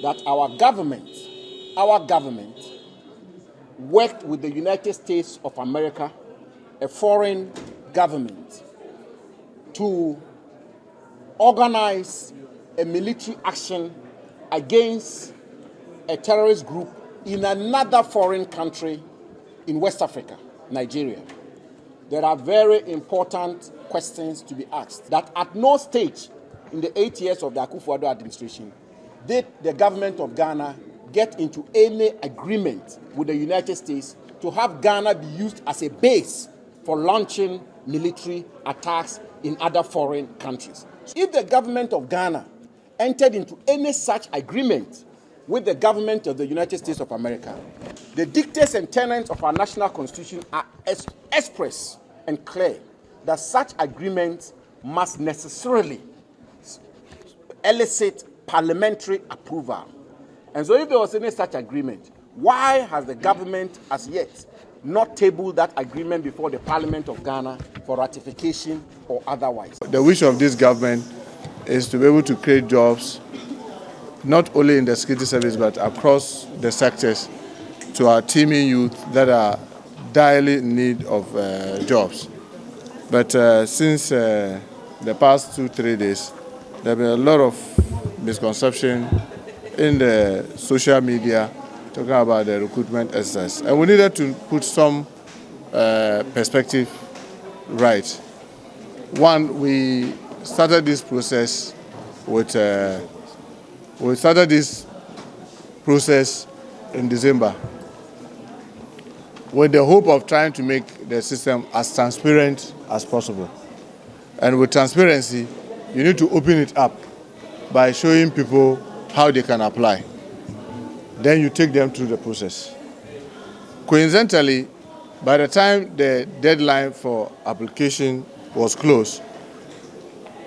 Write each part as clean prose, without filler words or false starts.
that our government worked with the United States of America, a foreign government, to organize a military action against a terrorist group in another foreign country in West Africa, Nigeria. There are very important questions to be asked. That at no stage in the 8 years of the Akufo-Addo administration did the government of Ghana get into any agreement with the United States to have Ghana be used as a base for launching military attacks in other foreign countries. If the government of Ghana entered into any such agreement with the government of the United States of America, the dictates and tenets of our national constitution are express and clear that such agreements must necessarily elicit parliamentary approval. And so if there was any such agreement, why has the government as yet not tabled that agreement before the Parliament of Ghana for ratification or otherwise? The wish of this government is to be able to create jobs, not only in the security service, but across the sectors, to our teeming youth that are direly in need of jobs. But since the past 2-3 days, there have been a lot of misconception in the social media talking about the recruitment exercise. And we needed to put some perspective right. One, we started this process in December with the hope of trying to make the system as transparent as possible. And with transparency, you need to open it up by showing people how they can apply. Then you take them through the process. Coincidentally, by the time the deadline for application was closed,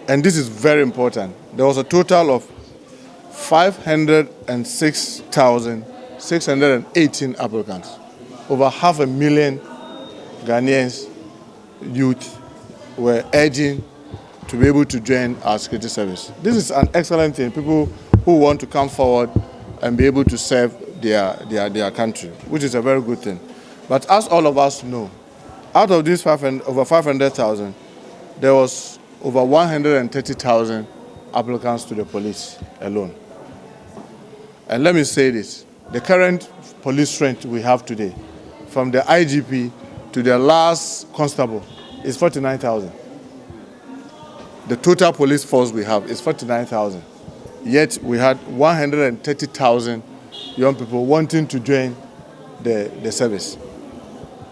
and this is very important, there was a total of 506,618 applicants. Over 500,000 Ghanaians youth were urging to be able to join our security service. This is an excellent thing. People who want to come forward and be able to serve their country, which is a very good thing. But as all of us know, out of these over 500,000, there was over 130,000 applicants to the police alone. And let me say this, the current police strength we have today, from the IGP to the last constable, is 49,000. The total police force we have is 49,000. Yet we had 130,000 young people wanting to join the service.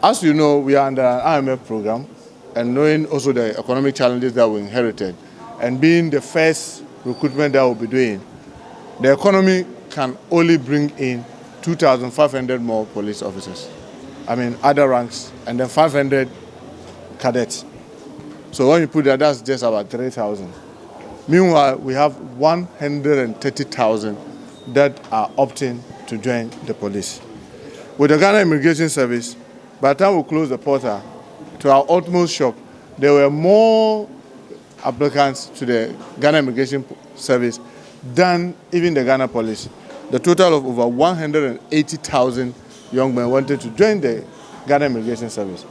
As you know, we are under an IMF program, and knowing also the economic challenges that we inherited, and being the first recruitment that we'll be doing, the economy can only bring in 2,500 more police officers. I mean, other ranks, and then 500 cadets. So when you put that, that's just about 3,000. Meanwhile, we have 130,000 that are opting to join the police. With the Ghana Immigration Service, by the time we closed the portal, to our utmost shock, there were more applicants to the Ghana Immigration Service than even the Ghana Police. The total of over 180,000 young men wanted to join the Ghana Immigration Service.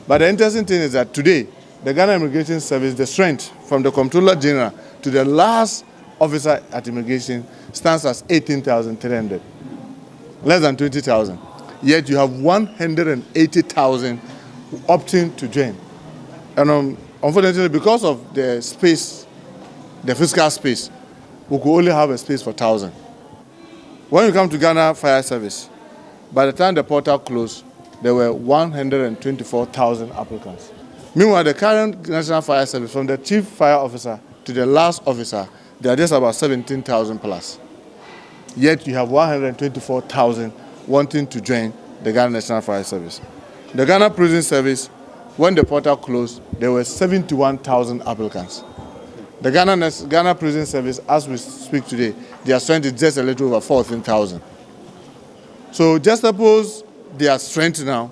But the interesting thing is that today, the Ghana Immigration Service, the strength from the Comptroller General to the last officer at immigration stands as 18,300, less than 20,000. Yet you have 180,000 opting to join. And unfortunately, because of the space, the fiscal space, we could only have a space for 1,000. When you come to Ghana Fire Service, by the time the portal closed, there were 124,000 applicants. Meanwhile, the current National Fire Service, from the chief fire officer to the last officer, they are just about 17,000 plus. Yet you have 124,000 wanting to join the Ghana National Fire Service. The Ghana Prison Service, when the portal closed, there were 71,000 applicants. The Ghana Prison Service, as we speak today, their strength is just a little over 14,000. So just suppose their strength now,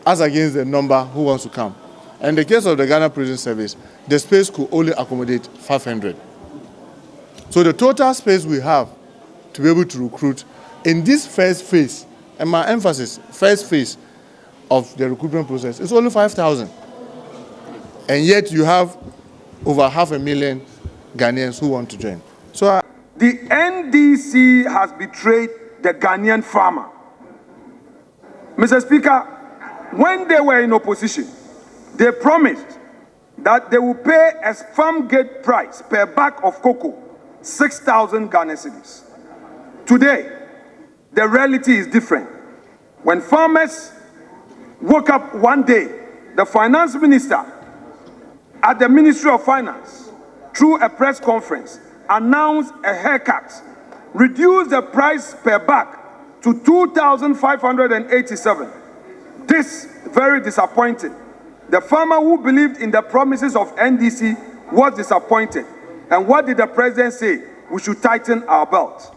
as against the number who wants to come. In the case of the Ghana Prison Service, the space could only accommodate 500. So the total space we have to be able to recruit in this first phase, and my emphasis, first phase of the recruitment process, is only 5,000. And yet you have over 500,000 Ghanaians who want to join. So the NDC has betrayed the Ghanaian farmer. Mr. Speaker, when they were in opposition, they promised that they will pay a farm gate price per bag of cocoa, 6,000 Ghana cedis. Today, the reality is different. When farmers woke up one day, the finance minister at the Ministry of Finance, through a press conference, announced a haircut, reduced the price per bag to 2,587. This very disappointing. The farmer who believed in the promises of NDC was disappointed. And what did the president say? We should tighten our belt.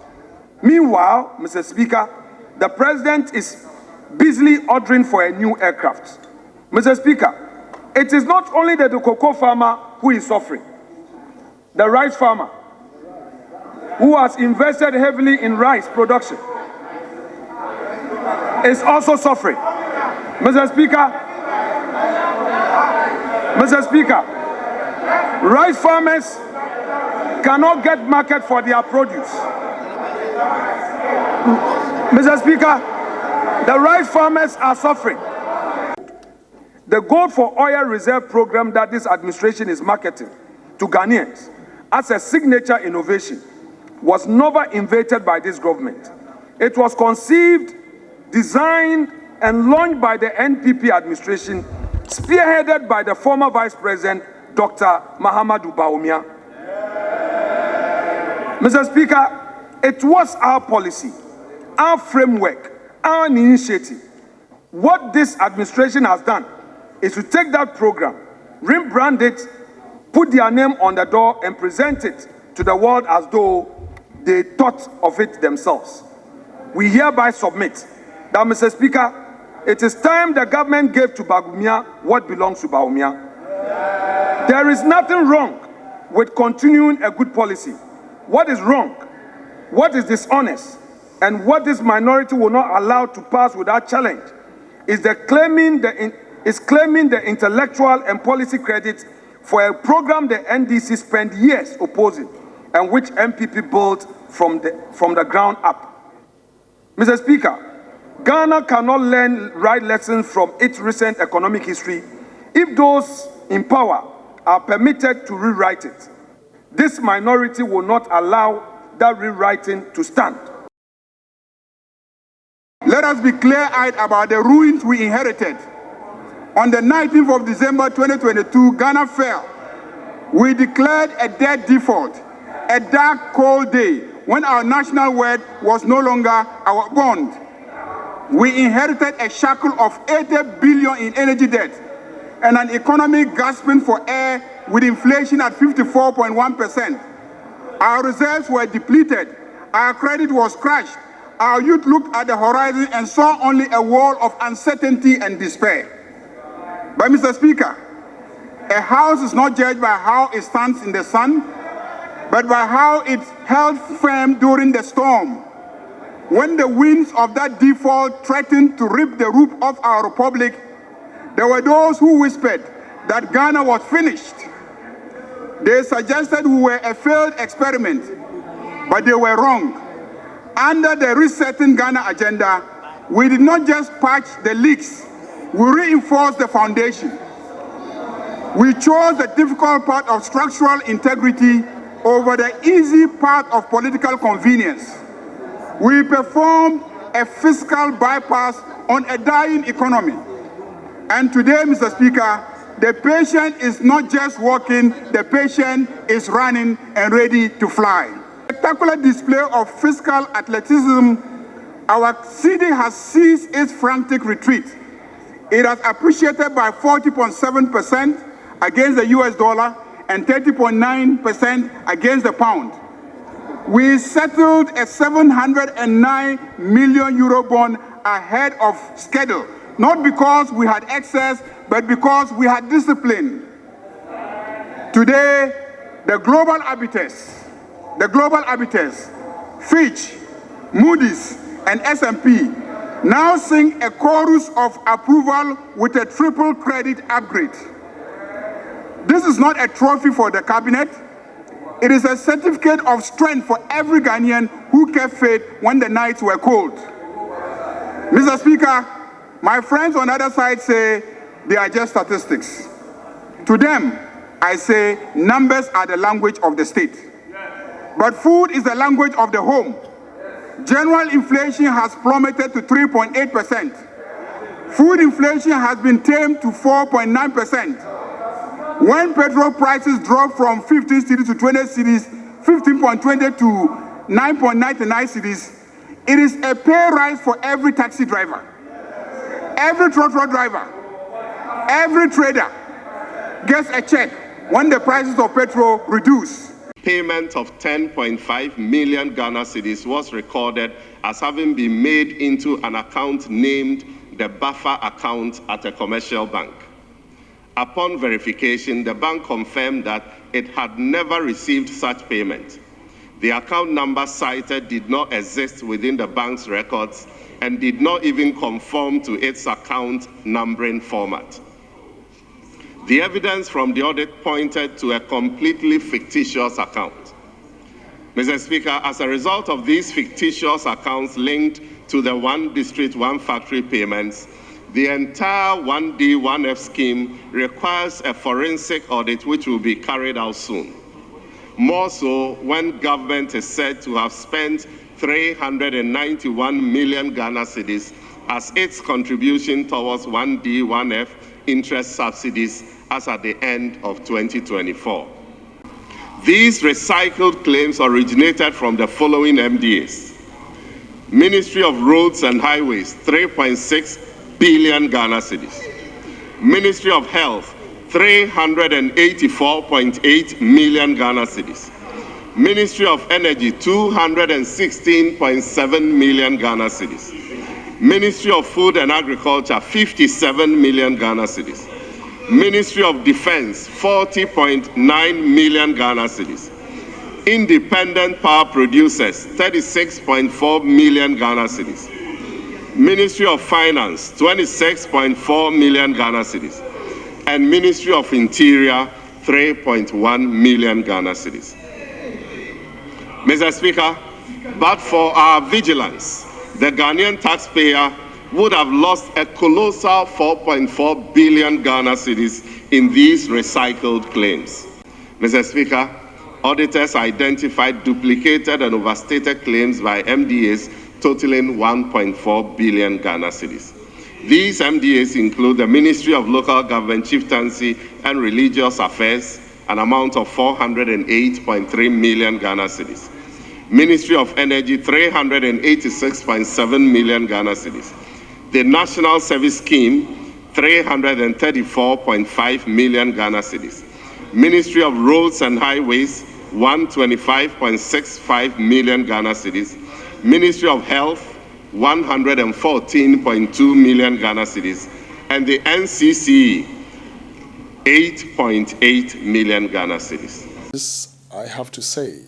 Meanwhile, Mr. Speaker, the president is busily ordering for a new aircraft. Mr. Speaker, it is not only the cocoa farmer who is suffering. The rice farmer, who has invested heavily in rice production, is also suffering. Mr. Speaker, rice farmers cannot get market for their produce. Mr. Speaker, the rice farmers are suffering. The Gold for Oil Reserve program that this administration is marketing to Ghanaians as a signature innovation was never invented by this government. It was conceived, designed, and launched by the NPP administration, spearheaded by the former Vice President, Dr. Mahamudu Bawumia. Mr. Speaker, it was our policy, our framework, our initiative. What this administration has done is to take that program, rebrand it, put their name on the door, and present it to the world as though they thought of it themselves. We hereby submit that, Mr. Speaker, it is time the government gave to Bawumia what belongs to Bawumia. There is nothing wrong with continuing a good policy. What is wrong, what is dishonest, and what this minority will not allow to pass without challenge is claiming the intellectual and policy credit for a program the NDC spent years opposing and which MPP built from the ground up. Mr. Speaker, Ghana cannot learn right lessons from its recent economic history if those in power are permitted to rewrite it. This minority will not allow that rewriting to stand. Let us be clear-eyed about the ruins we inherited. On the 19th of December 2022, Ghana fell. We declared a debt default, a dark, cold day when our national wealth was no longer our bond. We inherited a shackle of 80 billion in energy debt and an economy gasping for air with inflation at 54.1%. Our reserves were depleted. Our credit was crushed. Our youth looked at the horizon and saw only a wall of uncertainty and despair. But, Mr. Speaker, a house is not judged by how it stands in the sun, but by how it held firm during the storm. When the winds of that default threatened to rip the roof off our republic, there were those who whispered that Ghana was finished. They suggested we were a failed experiment, but they were wrong. Under the resetting Ghana agenda, we did not just patch the leaks, we reinforced the foundation. We chose the difficult part of structural integrity over the easy part of political convenience. We performed a fiscal bypass on a dying economy. And today, Mr. Speaker, the patient is not just walking, the patient is running and ready to fly. Spectacular display of fiscal athleticism, our cedi has ceased its frantic retreat. It has appreciated by 40.7% against the US dollar and 30.9% against the pound. We settled a 709 million euro bond ahead of schedule, not because we had excess, but because we had discipline. Today, the global arbiters, Fitch, Moody's, and S&P now sing a chorus of approval with a triple credit upgrade. This is not a trophy for the cabinet. It is a certificate of strength for every Ghanaian who kept faith when the nights were cold. Mr. Speaker, my friends on the other side say they are just statistics. To them, I say numbers are the language of the state. But food is the language of the home. General inflation has plummeted to 3.8%. Food inflation has been tamed to 4.9%. When petrol prices drop from 15 cedis to 20 cedis, 15.20 to 9.99 cedis, it is a pay rise for every taxi driver, every trotro driver, every trader gets a check when the prices of petrol reduce. Payment of 10.5 million Ghana cedis was recorded as having been made into an account named the buffer account at a commercial bank. Upon verification, the bank confirmed that it had never received such payment. The account number cited did not exist within the bank's records and did not even conform to its account numbering format. The evidence from the audit pointed to a completely fictitious account. Mr. Speaker, as a result of these fictitious accounts linked to the One District, One Factory payments, the entire 1D, 1F scheme requires a forensic audit which will be carried out soon. More so when government is said to have spent 391 million Ghana cedis as its contribution towards 1D, 1F interest subsidies as at the end of 2024. These recycled claims originated from the following MDAs. Ministry of Roads and Highways, 3.6 billion Ghana cedis. Ministry of Health, 384.8 million Ghana cedis. Ministry of Energy, 216.7 million Ghana cedis. Ministry of Food and Agriculture, 57 million Ghana cedis. Ministry of Defense, 40.9 million Ghana cedis. Independent power producers, 36.4 million Ghana cedis. Ministry of Finance, 26.4 million Ghana cedis. And Ministry of Interior, 3.1 million Ghana cedis. Mr. Speaker, but for our vigilance, the Ghanaian taxpayer would have lost a colossal 4.4 billion Ghana cedis in these recycled claims. Mr. Speaker, auditors identified duplicated and overstated claims by MDAs totaling 1.4 billion Ghana cedis. These MDAs include the Ministry of Local Government, Chieftaincy and Religious Affairs, an amount of 408.3 million Ghana cedis. Ministry of Energy, 386.7 million Ghana cedis. The National Service Scheme, 334.5 million Ghana cedis. Ministry of Roads and Highways, 125.65 million Ghana cedis. Ministry of Health, 114.2 million Ghana cedis. And the NCCE, 8.8 million Ghana cedis. This I have to say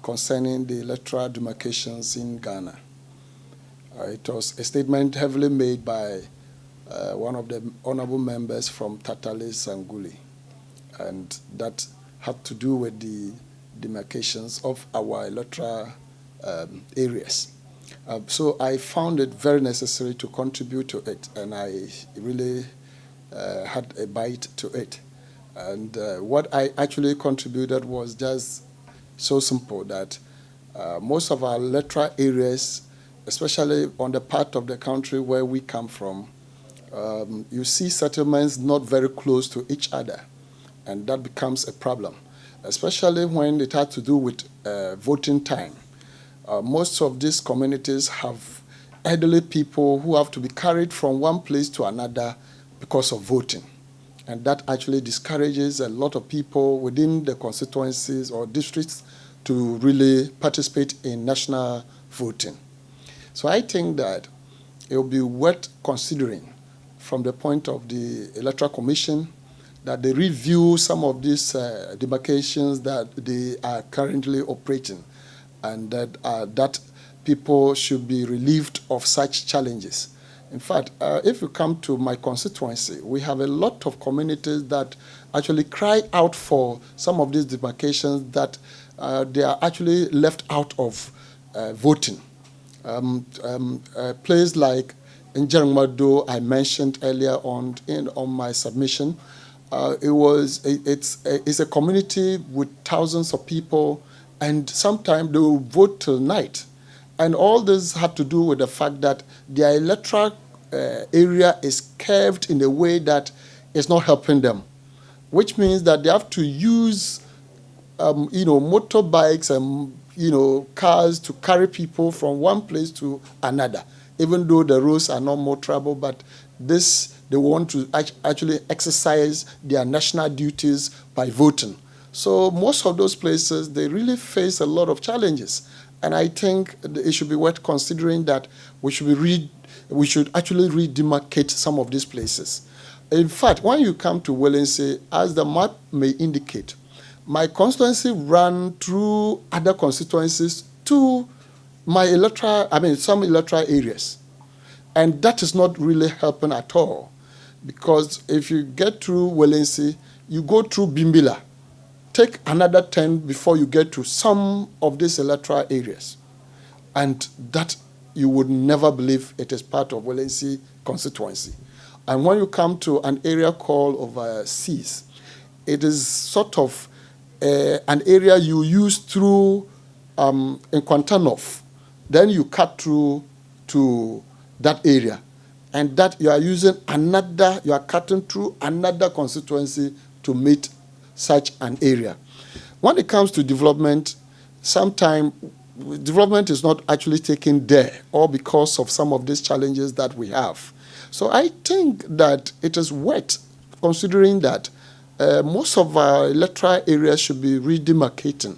concerning the electoral demarcations in Ghana. It was a statement heavily made by one of the honorable members from Tatale Sanguli, and that had to do with the demarcations of our electoral areas. So I found it very necessary to contribute to it, and I really had a bite to it. And what I actually contributed was just so simple that most of our electoral areas, especially on the part of the country where we come from, you see settlements not very close to each other, and that becomes a problem, especially when it had to do with voting time. Most of these communities have elderly people who have to be carried from one place to another because of voting. And that actually discourages a lot of people within the constituencies or districts to really participate in national voting. So I think that it will be worth considering from the point of the Electoral Commission that they review some of these demarcations that they are currently operating, and that people should be relieved of such challenges. In fact, if you come to my constituency, we have a lot of communities that actually cry out for some of these demarcations that they are actually left out of voting. A place like in Jeremado, I mentioned earlier on my submission, it's a community with thousands of people, and sometimes they will vote till night. And all this had to do with the fact that their electoral area is curved in a way that is not helping them, which means that they have to use, motorbikes and, cars to carry people from one place to another, even though the roads are not more trouble, but they want to actually exercise their national duties by voting. So most of those places, they really face a lot of challenges. And I think it should be worth considering that we should actually redemarcate some of these places. In fact, when you come to Welensey, as the map may indicate, my constituency ran through other constituencies to some electoral areas. And that is not really helping at all. Because if you get through Welensey, you go through Bimbila. Take another 10 before you get to some of these electoral areas. And that you would never believe it is part of Welensey constituency. And when you come to an area called overseas, it is sort of an area you use through in Quantanov. Then you cut through to that area. And that you are cutting through another constituency to meet such an area. When it comes to development, sometimes development is not actually taken there, or because of some of these challenges that we have. So I think that it is worth considering that most of our electoral areas should be redemarcating.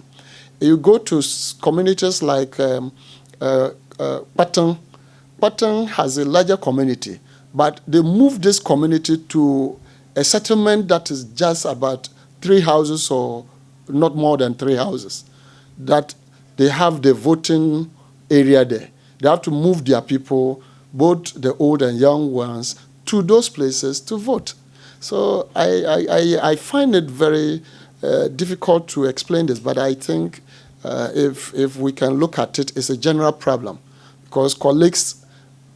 You go to communities like Patang. Patang has a larger community, but they moved this community to a settlement that is just about 3 houses or not more than 3 houses, that they have the voting area there. They have to move their people, both the old and young ones, to those places to vote. So I find it very difficult to explain this, but I think if we can look at it, it's a general problem, because colleagues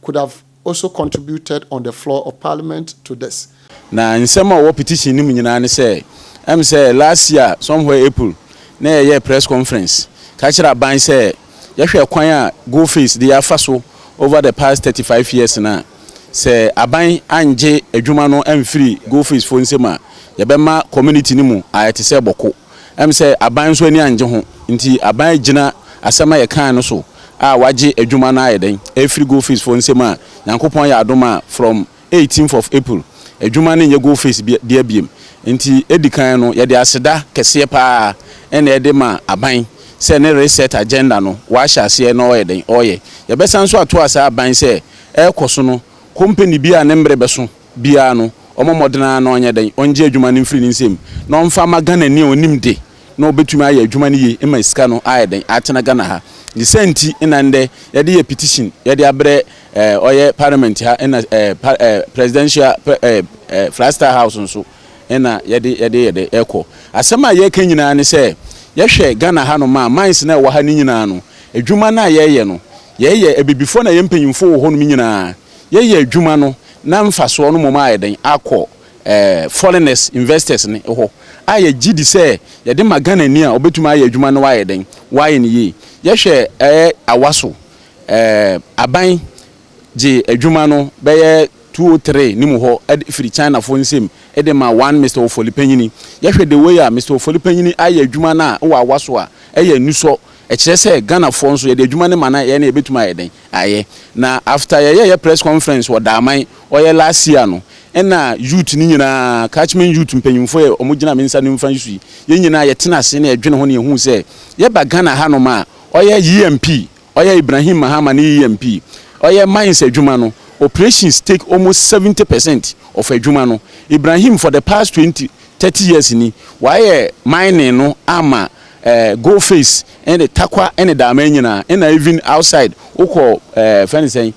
could have also contributed on the floor of Parliament to this. Now, in some of our petition, I'm say last year, somewhere April, na press conference. Kachira Ban say, Yashua Kwaya go face the Afaso over the past 35 years now. Say Aban Anje Ejumano and free go face for Nsema. Yabema community nimu ayate say boko. Say Aban so ni anje ho. Nti Aban jina asama ye kan no so. Waji Ejumana ayeden. Every go face for Nsema. Yankopon ya adoma from 18th of April. Ejumani nye go face dia biem. Nti edikan no ye de aseda kese pa ene ede ma Aban se ne reset agenda no wa hyase no oyeden oye ye besan so ato asa Aban se ekoso no company bia ne mbre beso bia no omomodena na onye den onje adwuma ne mfiri nsem na omfa magana ni onimde na obetumi aye adwuma ne ye ema sika no ayeden atena gana ha the senti inande ye de petition ye de abre oye parliament ha na presidential Flaster House nso ena ye de eko asema ye kan nyina ne se yehwe Ghana ha no ma mines na wo ha ni nyina no adwuma na ye no ye ebibifo na ye mpanyimfo wo ho no nyina ye adwuma no na mfaso no moma ayeden akọ foreigners investors ne ho aye gidi se ye de magana ni a obetuma aye adwuma no ayeden waye ne ye yehwe awaso Aban je adwuma no beye 203 nimu ho free China for nsem edema 1 Mr. Ofolipenyini yehwe the way a Mr. Ofolipenyini aye adwuma na wo awaso a eye nuso kire se Ghana for nso ye de adwuma ne mana ye na ebetuma ayeden aye na after ye press conference wo daman oye last year no na youth ni nyina catchment youth mpanyimfo ye omugina mensa ne mfa nsu ye nyina ye tena ase na edwene ho ne hu se ye ba Ghana ha no ma oye EMP oye Ibrahim Mahama ne EMP oye mines adwuma no operations take almost 70% of adwuma no Ibrahim for the past 30 years ni why mining no ama go face and the takwa and the dama nyina and even outside uko friends saying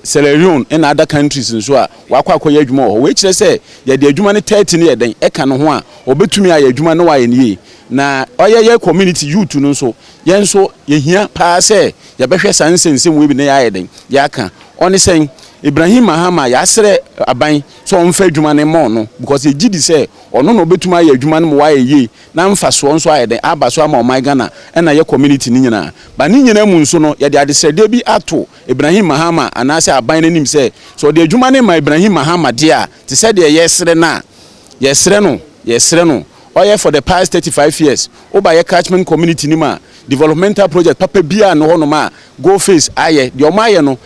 Sierra Leone and other countries nso a wakwa akoye adwuma ho we kire say ye de adwuma ne 30 ne ye den e ka no ho a obetumi aye adwuma no wa ye nie na oye community youth no nso ye nso ye hia pa say ye behwe sansensem we bi ne ya ye den ya ka oni sen Ibrahim Mahama ya sere aban so on fa adwuma ne mo no because e gidi say ono no obetumi aye adwuma no mo wa ye na mfa so nso aye den aba so ama o my Ghana e na ye community ni nyina ba ni nyina mu nso no ye de adesede bi ato Ibrahim Mahama anase aban nanim say so de adwuma ne ma Ibrahim Mahama dia te say de yesere no oye for the past 35 years oba ye catchment community ni ma developmental project papa bia no hono ma go face aye de o ma ye no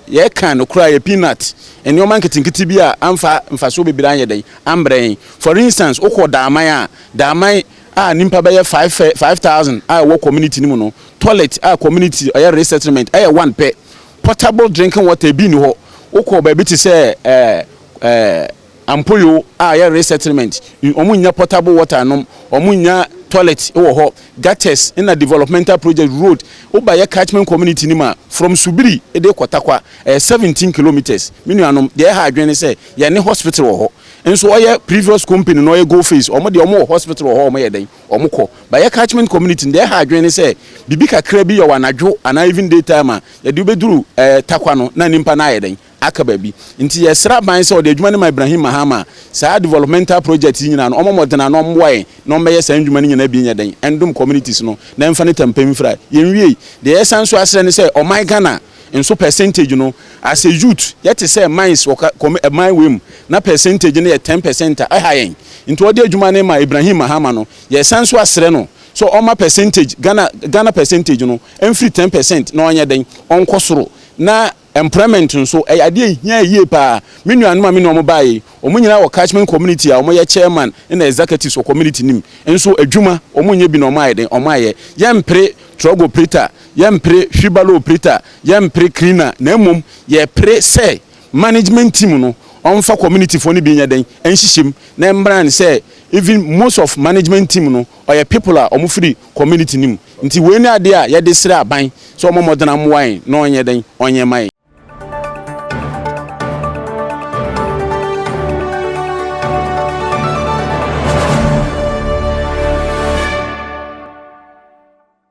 ye kan no kura ye peanut eni o man ketinkiti bia amfa so bebira anye den ambrɛn for instance okɔ daman nimpa bɛyɛ 5000 wo community ni mu no toilet community resettlement 1 pɛ portable drinking water bi ni ho okɔ ba bi te sɛ ampoyo resettlement omunya portable water no omunya toilet wo ho gutters in a developmental project road oba ye catchment community ni ma from Subiri ede Kotakwa 17 kilometers minuanom de ha adwene say ye ne hospital wo ho enso oye previous company no ye go face omo de omo hospital wo ho omo ye den omo ko ba ye catchment community de ha adwene say bibi kakra bi ye wanadwo ana even daytime ye de obeduru takwa no na nimpa na ye den akababi nti yesra ban se o de adwuma ne ma Ibrahim Mahama sa developmental project nyina no omomodena no mboye no mbeye sa adwuma ne nyina bi nya den endum communities no na mfa ne tampem fra yenwie de yesanso asre ne se o my Ghana enso percentage no as a youth yet say mines my wem na percentage ne 10% ahayen nti o de adwuma ne ma Ibrahim Mahama no yesanso asre no so o ma percentage Ghana percentage no emfiri 10% na onye den onkosoro na employment nso ade hia yie pa menuanu ma me no mo bae omunyina wo catchment community a omoye chairman na executives of community nim nso adwuma omunye bi no mo ayede omo aye yempre trogo operator yempre hwibalo operator yempre cleaner na mum ye pre say management team no onfa community fo ni bi nya den enhyihyem na mbran say even most of management team no or people are free community nim nti we ni ade a ye de sire aban so omomodena mo wan na onye den onye mai